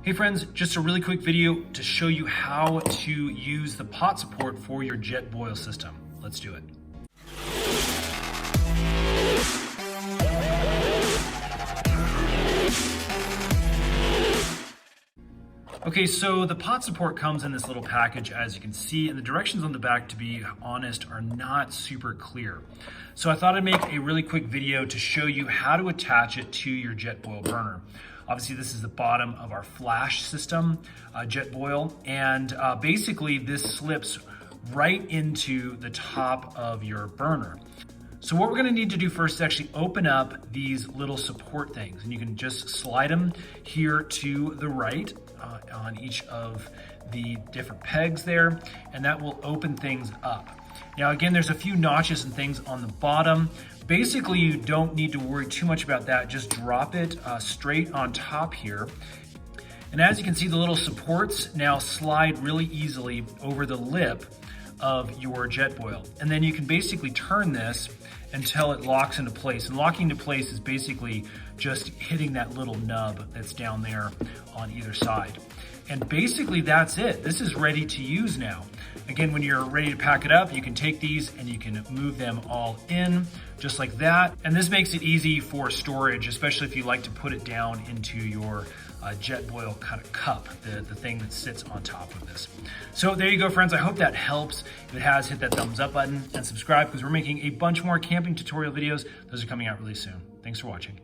Hey friends, just a really quick video to show you how to use the pot support for your Jetboil system. Let's do it. Okay, so the pot support comes in this little package, as you can see, and the directions on the back, to be honest, are not super clear. So I thought I'd make a really quick video to show you how to attach it to your Jetboil burner. Obviously, this is the bottom of our Flash system, Jetboil, and basically this slips right into the top of your burner. So what we're gonna need to do first is actually open up these little support things, and you can just slide them here to the right on each of the different pegs there, and that will open things up. Now again, there's a few notches and things on the bottom. Basically, you don't need to worry too much about that. Just drop it straight on top here. And as you can see, the little supports now slide really easily over the lip of your Jetboil. And then you can basically turn this until it locks into place. And locking into place is basically just hitting that little nub that's down there on either side. And basically that's it. This is ready to use now. Again, when you're ready to pack it up, you can take these and you can move them all in just like that. And this makes it easy for storage, especially if you like to put it down into your Jetboil kind of cup, the thing that sits on top of this. So there you go, friends. I hope that helps. If it has, hit that thumbs up button and subscribe, because we're making a bunch more camping tutorial videos. Those are coming out really soon. Thanks for watching.